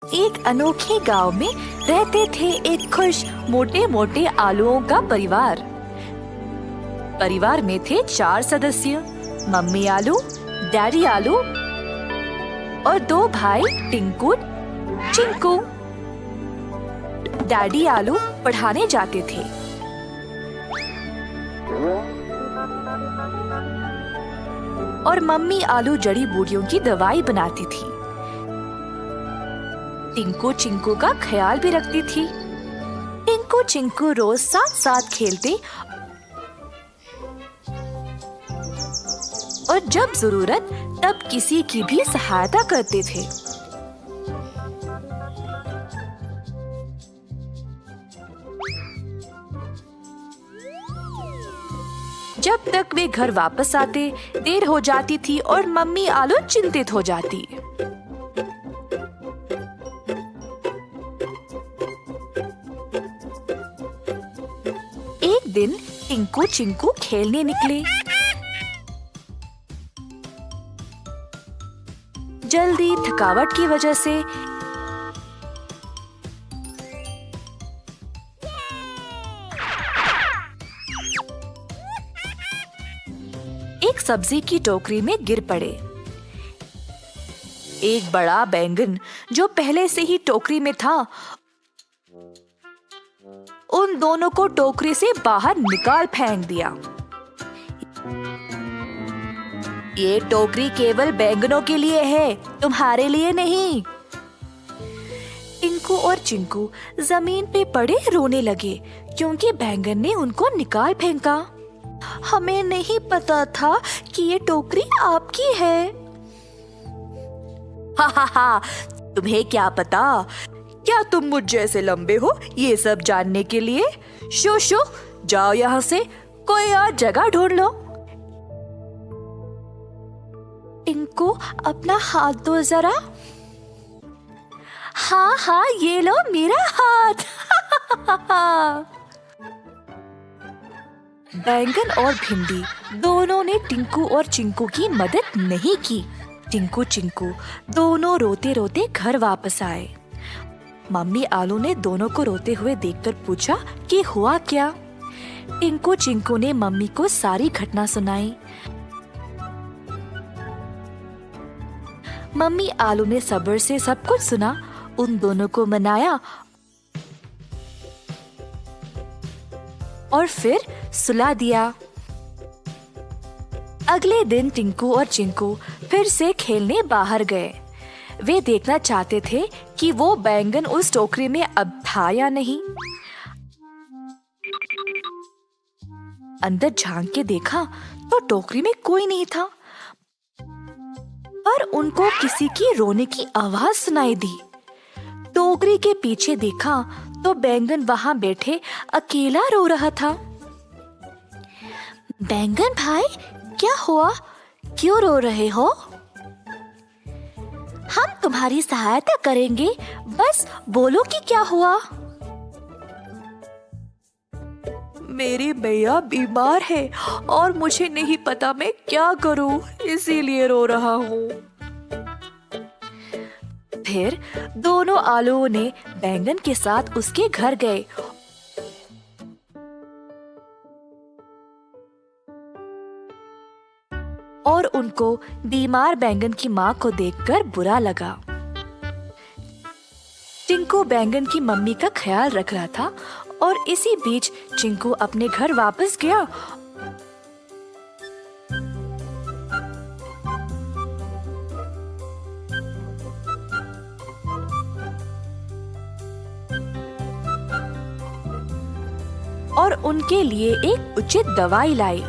एक अनोखे गांव में रहते थे एक खुश मोटे मोटे आलुओं का परिवार। परिवार में थे 4 सदस्य, मम्मी आलू, डैडी आलू और 2 भाई टिंकू, चिंकू। डैडी आलू पढ़ाने जाते थे और मम्मी आलू जड़ी बूटियों की दवाई बनाती थी। टिंकू चिंकू का ख्याल भी रखती थी। टिंकू चिंकू रोज साथ साथ खेलते और जब जरूरत तब किसी की भी सहायता करते थे। जब तक वे घर वापस आते देर हो जाती थी और मम्मी आलू चिंतित हो जाती। एक दिन टिंकू चिंकू खेलने निकले। जल्दी थकावट की वजह से एक सब्जी की टोकरी में गिर पड़े। एक बड़ा बैंगन जो पहले से ही टोकरी में था, उन दोनों को टोकरी से बाहर निकाल फेंक दिया। ये टोकरी केवल बैंगनों के लिए है, तुम्हारे लिए नहीं। टिंकू और चिंकू जमीन पे पड़े रोने लगे क्योंकि बैंगन ने उनको निकाल फेंका। हमें नहीं पता था कि ये टोकरी आपकी है। हा हा हा, तुम्हें क्या पता? क्या तुम मुझ जैसे लंबे हो ये सब जानने के लिए? शो शो, जाओ यहाँ से, कोई और जगह ढूंढ लो। टिंकू अपना हाथ दो जरा। हाँ हाँ, ये लो मेरा हाथ। बैंगन और भिंडी दोनों ने टिंकू और चिंकू की मदद नहीं की। टिंकू चिंकू दोनों रोते रोते घर वापस आए। मम्मी आलू ने दोनों को रोते हुए देखकर पूछा कि हुआ क्या। टिंकू चिंकू ने मम्मी को सारी घटना सुनाई। मम्मी आलू ने सब्र से सब कुछ सुना, उन दोनों को मनाया और फिर सुला दिया। अगले दिन टिंकू और चिंकू फिर से खेलने बाहर गए। वे देखना चाहते थे कि वो बैंगन उस टोकरी में अब था या नहीं। अंदर झांक के देखा तो टोकरी में कोई नहीं था, पर उनको किसी की रोने की आवाज सुनाई दी। टोकरी के पीछे देखा तो बैंगन वहां बैठे अकेला रो रहा था। बैंगन भाई, क्या हुआ? क्यों रो रहे हो? हम तुम्हारी सहायता करेंगे, बस बोलो कि क्या हुआ। मेरी भैया बीमार है और मुझे नहीं पता मैं क्या करूं, इसीलिए रो रहा हूँ। फिर दोनों आलुओं ने बैंगन के साथ उसके घर गए और उनको बीमार बैंगन की माँ को देखकर बुरा लगा। टिंकू बैंगन की मम्मी का ख्याल रख रहा था और इसी बीच चिंकू अपने घर वापस गया। और उनके लिए एक उचित दवाई लाई।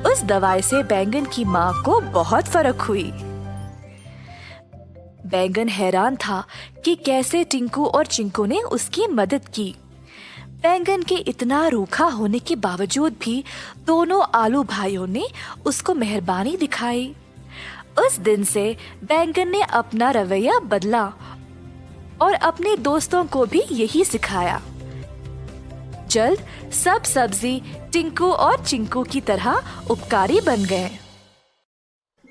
उस दवाई से बैंगन की माँ को बहुत फर्क हुई। बैंगन हैरान था कि कैसे टिंकू और चिंकू ने उसकी मदद की। बैंगन के इतना रूखा होने के बावजूद भी दोनों आलू भाइयों ने उसको मेहरबानी दिखाई। उस दिन से बैंगन ने अपना रवैया बदला और अपने दोस्तों को भी यही सिखाया। जल्द सब सब्जी टिंकू और चिंकू की तरह उपकारी बन गए।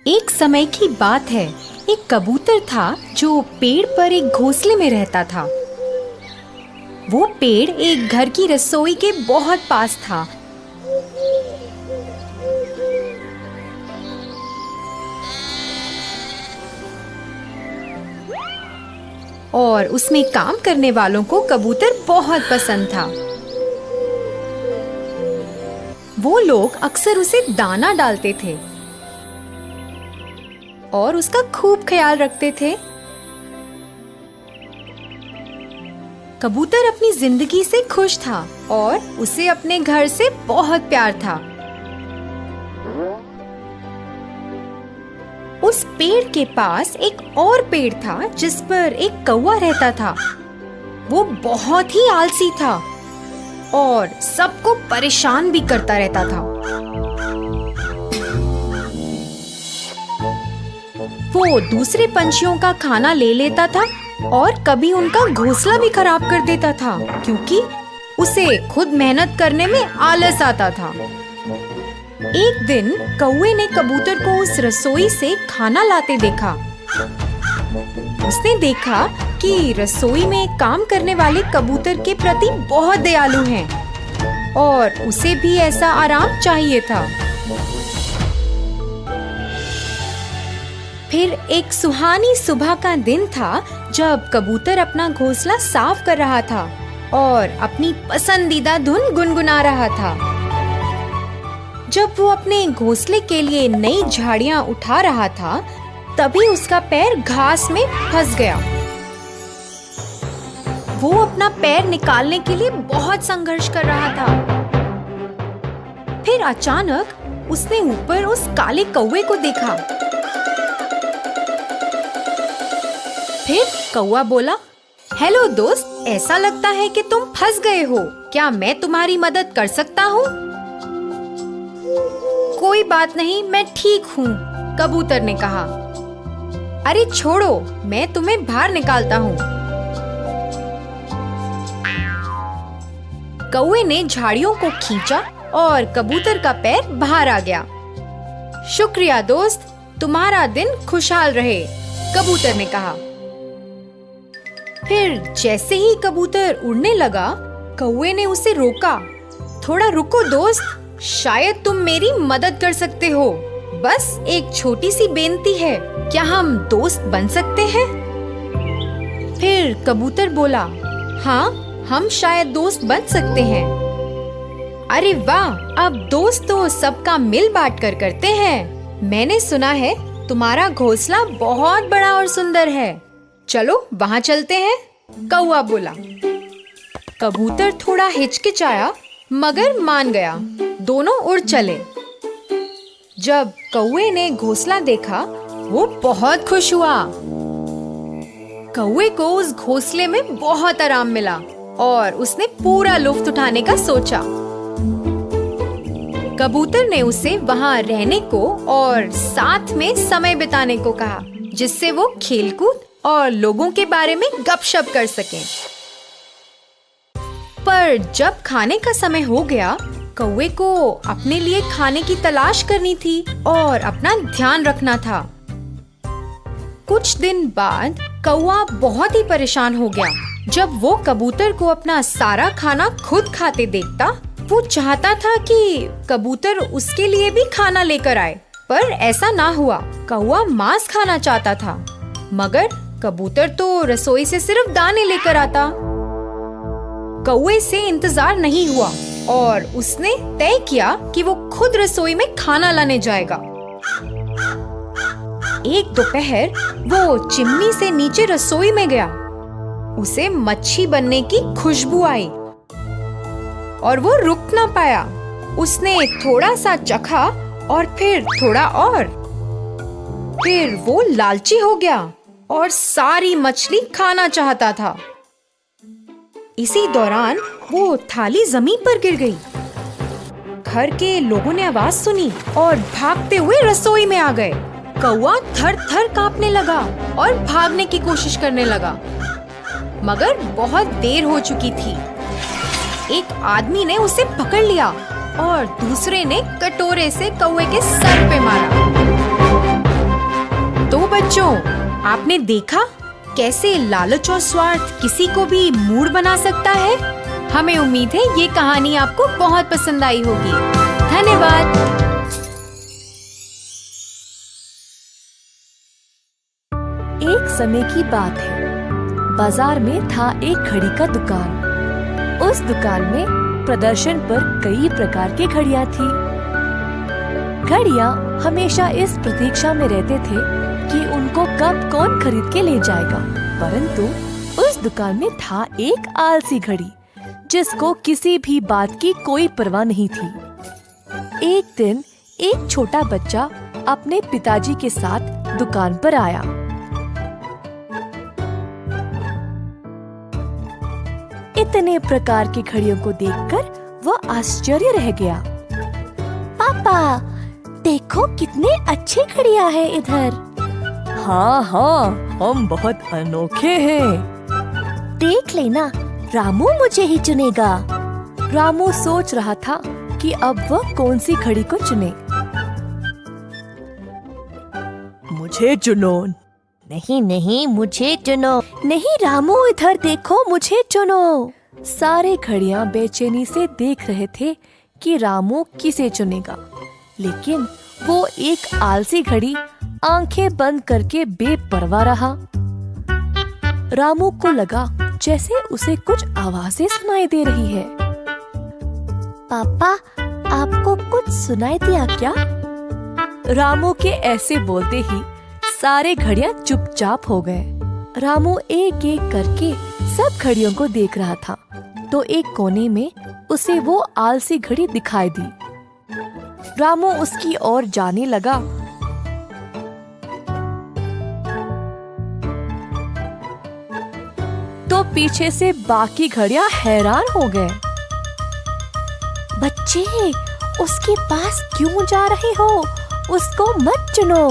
एक समय की बात है, एक कबूतर था जो पेड़ पर एक घोंसले में रहता था। वो पेड़ एक घर की रसोई के बहुत पास था। और उसमें काम करने वालों को कबूतर बहुत पसंद था। वो लोग अक्सर उसे दाना डालते थे और उसका खूब ख्याल रखते थे। कबूतर अपनी जिंदगी से खुश था और उसे अपने घर से बहुत प्यार था। उस पेड़ के पास एक और पेड़ था जिस पर एक कौवा रहता था। वो बहुत ही आलसी था और सबको परेशान भी करता रहता था। वो दूसरे पंछियों का खाना ले लेता था और कभी उनका घोंसला भी खराब कर देता था, क्योंकि उसे खुद मेहनत करने में आलस आता था। एक दिन कौवे ने कबूतर को उस रसोई से खाना लाते देखा। उसने देखा कि रसोई में काम करने वाले कबूतर के प्रति बहुत दयालु हैं और उसे भी ऐसा आराम चाहिए था। फिर एक सुहानी सुबह का दिन था जब कबूतर अपना घोंसला साफ कर रहा था और अपनी पसंदीदा धुन गुनगुना रहा था। जब वो अपने घोंसले के लिए नई झाड़ियां उठा रहा था, तभी उसका पैर घास में फंस गया। वो अपना पैर निकालने के लिए बहुत संघर्ष कर रहा था। फिर अचानक उसने ऊपर उस काले कौवे को देखा। फिर कौवा बोला, हेलो दोस्त, ऐसा लगता है कि तुम फंस गए हो। क्या मैं तुम्हारी मदद कर सकता हूँ? कोई बात नहीं, मैं ठीक हूँ, कबूतर ने कहा। अरे छोड़ो, मैं तुम्हें बाहर निकालता हूँ। कौवे ने झाड़ियों को खींचा और कबूतर का पैर बाहर आ गया। शुक्रिया दोस्त, तुम्हारा दिन खुशहाल रहे, कबूतर ने कहा। फिर जैसे ही कबूतर उड़ने लगा, कौवे ने उसे रोका। थोड़ा रुको दोस्त, शायद तुम मेरी मदद कर सकते हो। बस एक छोटी सी बेनती है, क्या हम दोस्त बन सकते हैं? फिर कबूतर बोला, हाँ, हम शायद दोस्त बन सकते हैं। अरे वाह, अब दोस्त तो सबका मिल बांट कर करते हैं। मैंने सुना है तुम्हारा घोंसला बहुत बड़ा और सुंदर है। चलो वहाँ चलते हैं, कौवा बोला। कबूतर थोड़ा हिचकिचाया मगर मान गया। दोनों उड़ चले। जब कौवे ने घोंसला देखा, वो बहुत खुश हुआ। कौवे को उस घोंसले में बहुत आराम मिला और उसने पूरा लुत्फ उठाने का सोचा। कबूतर ने उसे वहाँ रहने को और साथ में समय बिताने को कहा, जिससे वो खेलकूद और लोगों के बारे में गपशप कर सकें। पर जब खाने का समय हो गया, कौवे को अपने लिए खाने की तलाश करनी थी और अपना ध्यान रखना था। कुछ दिन बाद कौवा बहुत ही परेशान हो गया। जब वो कबूतर को अपना सारा खाना खुद खाते देखता, वो चाहता था कि कबूतर उसके लिए भी खाना लेकर आए, पर ऐसा ना हुआ। कौवा मांस खाना चाहता था, मगर कबूतर तो रसोई से सिर्फ दाने लेकर आता। कौवे से इंतजार नहीं हुआ और उसने तय किया कि वो खुद रसोई में खाना लाने जाएगा। एक दोपहर वो चिमनी से नीचे रसोई में गया। उसे मच्छी बनने की खुशबू आई और वो रुक ना पाया। उसने थोड़ा सा चखा और फिर थोड़ा और। फिर वो लालची हो गया और सारी मछली खाना चाहता था। इसी दौरान वो थाली जमीन पर गिर गई। घर के लोगों ने आवाज सुनी और भागते हुए रसोई में आ गए। कौवा थर-थर कांपने लगा और भागने की कोशिश करने लगा, मगर बहुत देर हो चुकी थी। एक आदमी ने उसे पकड़ लिया और दूसरे ने कटोरे से कौवे के सर पे मारा। आपने देखा कैसे लालच और स्वार्थ किसी को भी मूढ़ बना सकता है। हमें उम्मीद है ये कहानी आपको बहुत पसंद आई होगी। धन्यवाद। एक समय की बात है, बाजार में था एक घड़ी का दुकान। उस दुकान में प्रदर्शन पर कई प्रकार की घड़ियां थी। घड़ियां हमेशा इस प्रतीक्षा में रहते थे कि उनको कब कौन खरीद के ले जाएगा, परंतु उस दुकान में था एक आलसी घड़ी जिसको किसी भी बात की कोई परवाह नहीं थी। एक दिन एक छोटा बच्चा अपने पिताजी के साथ दुकान पर आया। इतने प्रकार की घड़ियों को देखकर वह आश्चर्य रह गया। पापा, देखो कितने अच्छी घड़ियां हैं इधर। हाँ हाँ, हम बहुत अनोखे हैं। देख लेना, रामू मुझे ही चुनेगा। रामू सोच रहा था कि अब वह कौन सी घड़ी को चुने। मुझे चुनो। नहीं नहीं, मुझे चुनो। नहीं रामू, इधर देखो, मुझे चुनो। सारे घड़ियां बेचैनी से देख रहे थे कि रामू किसे चुनेगा, लेकिन वो एक आलसी घड़ी आंखें बंद करके बेपरवाह रहा। रामू को लगा जैसे उसे कुछ आवाजें सुनाई दे रही है। पापा, आपको कुछ सुनाई दिया क्या? रामू के ऐसे बोलते ही सारे घड़ियां चुपचाप हो गए। रामू एक एक करके सब घड़ियों को देख रहा था, तो एक कोने में उसे वो आलसी घड़ी दिखाई दी। रामू उसकी ओर जाने लगा। तो पीछे से बाकी घड़ियां हैरान हो गए। बच्चे, उसके पास क्यों जा रहे हो? उसको मत चुनो।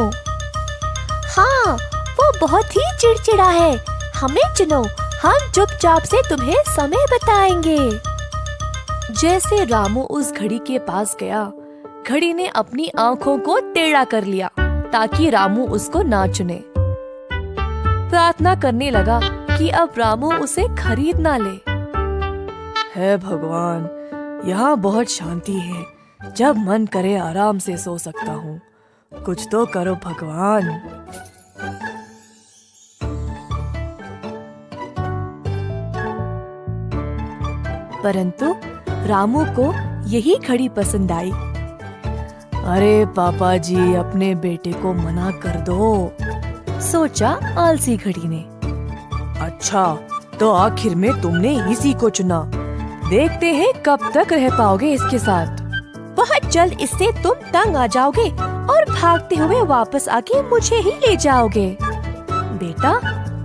हाँ, वो बहुत ही चिड़चिड़ा है। हमें चुनो, हम चुपचाप से तुम्हें समय बताएंगे। जैसे रामू उस घड़ी के पास गया, घड़ी ने अपनी आंखों को टेढ़ा कर लिया ताकि रामू उसको ना चुने। प्रार्थना करने लगा कि अब रामू उसे खरीद ना ले। हे भगवान, यहाँ बहुत शांति है। जब मन करे आराम से सो सकता हूँ। कुछ तो करो भगवान। परंतु रामू को यही घड़ी पसंद आई। अरे पापा जी, अपने बेटे को मना कर दो, सोचा आलसी घड़ी ने। अच्छा, तो आखिर में तुमने इसी को चुना। देखते हैं कब तक रह पाओगे इसके साथ। बहुत जल्द इससे तुम तंग आ जाओगे और भागते हुए वापस आके मुझे ही ले जाओगे। बेटा,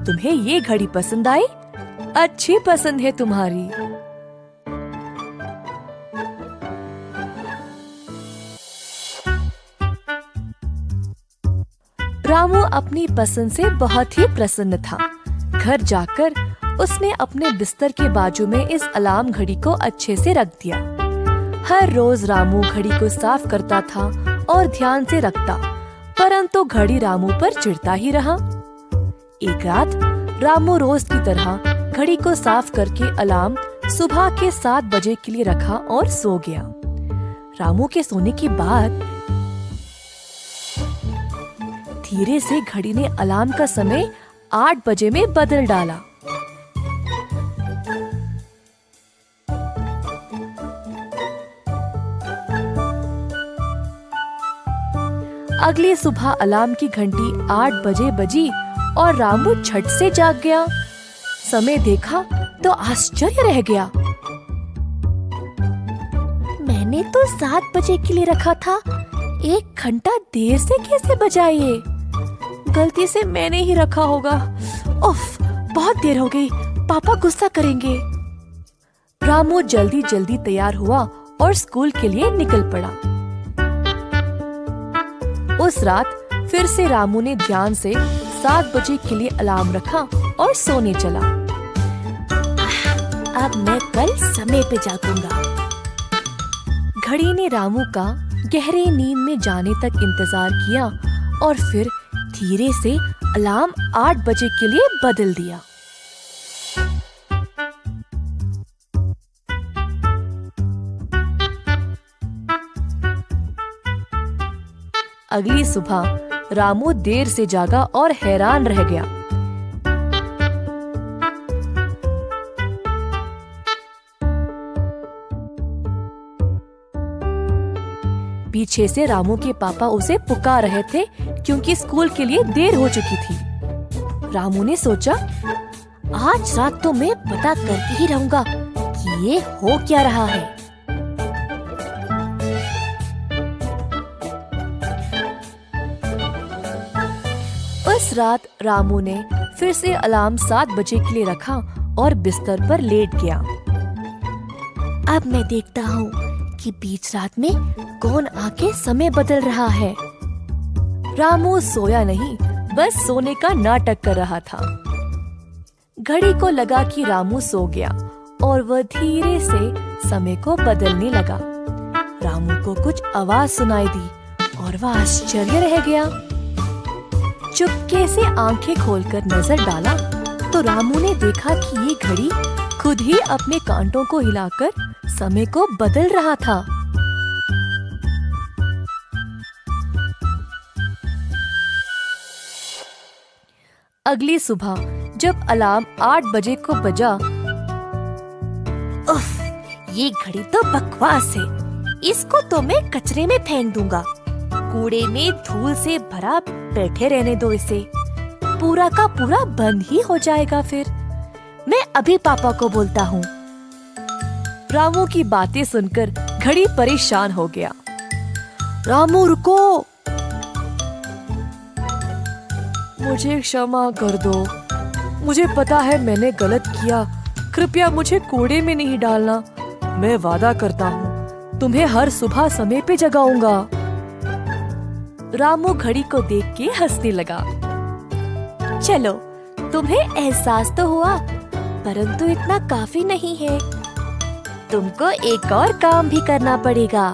तुम्हें ये घड़ी पसंद आई? अच्छी पसंद है तुम्हारी। रामू अपनी पसंद से बहुत ही प्रसन्न था। घर जाकर उसने अपने बिस्तर के बाजू में इस अलार्म घड़ी को अच्छे से रख दिया। हर रोज रामू घड़ी को साफ करता था और ध्यान से रखता, परंतु घड़ी रामू पर चिढ़ता ही रहा। एक रात रामू रोज की तरह घड़ी को साफ करके अलार्म सुबह के 7 बजे के लिए रखा और सो गया। रामू के सोने के बाद धीरे से घड़ी ने अलार्म का समय 8 बजे में बदल डाला। अगली सुबह अलार्म की घंटी 8 बजे बजी और रामू झट से जाग गया। समय देखा तो आश्चर्य रह गया। मैंने तो 7 बजे के लिए रखा था, 1 घंटा देर से कैसे बजा ये? गलती से मैंने ही रखा होगा। उफ, बहुत देर हो गई, पापा गुस्सा करेंगे। रामू जल्दी जल्दी तैयार हुआ और स्कूल के लिए निकल पड़ा। उस रात फिर से रामू ने ध्यान से 7 बजे के लिए अलार्म रखा और सोने चला। अब मैं कल समय पे जागूंगा। घड़ी ने रामू का गहरे नींद में जाने तक इंतजार किया और फिर धीरे से अलार्म 8 बजे के लिए बदल दिया। अगली सुबह रामू देर से जागा और हैरान रह गया। पीछे से रामू के पापा उसे पुकार रहे थे क्योंकि स्कूल के लिए देर हो चुकी थी। रामू ने सोचा, आज रात तो मैं पता करके ही रहूंगा कि ये हो क्या रहा है। उस रात रामू ने फिर से अलार्म 7 बजे के लिए रखा और बिस्तर पर लेट गया। अब मैं देखता हूँ कि बीच रात में कौन आके समय बदल रहा है। रामू सोया नहीं, बस सोने का नाटक कर रहा था। घड़ी को लगा कि रामू सो गया और वह धीरे से समय को बदलने लगा। रामू को कुछ आवाज सुनाई दी और वह आश्चर्य रह गया। चुपके से आंखें खोलकर नजर डाला तो रामू ने देखा कि ये घड़ी खुद ही अपने कांटों को हिलाकर समय को बदल रहा था। अगली सुबह जब अलार्म 8 बजे को बजा, उफ, ये घड़ी तो बकवास है। इसको तो मैं कचरे में फेंक दूंगा। कूड़े में धूल से भरा बैठे रहने दो इसे। पूरा का पूरा बंद ही हो जाएगा फिर। मैं अभी पापा को बोलता हूँ। रामू की बातें सुनकर घड़ी परेशान हो गया। रामू रुको, मुझे क्षमा कर दो। मुझे पता है मैंने गलत किया। कृपया मुझे कूड़े में नहीं डालना। मैं वादा करता हूँ तुम्हें हर सुबह समय पे जगाऊंगा। रामू घड़ी को देख के हंसने लगा। चलो, तुम्हें एहसास तो हुआ, परंतु इतना काफी नहीं है। तुमको एक और काम भी करना पड़ेगा।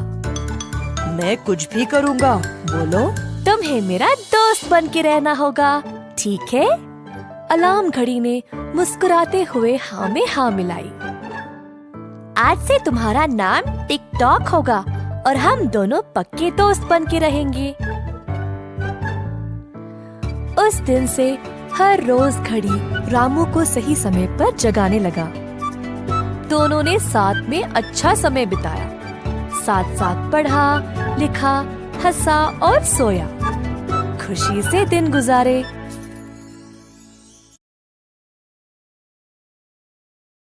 मैं कुछ भी करूँगा, बोलो। तुम्हें मेरा दोस्त बन के रहना होगा, ठीक है? अलार्म घड़ी ने मुस्कुराते हुए हाँ में हाँ मिलाई। आज से तुम्हारा नाम टिक-टॉक होगा और हम दोनों पक्के दोस्त बन के रहेंगे। उस दिन से हर रोज घड़ी रामू को सही समय पर जगाने लगा। दोनों ने साथ में अच्छा समय बिताया। साथ साथ पढ़ा, लिखा, हंसा और सोया। खुशी से दिन गुजारे।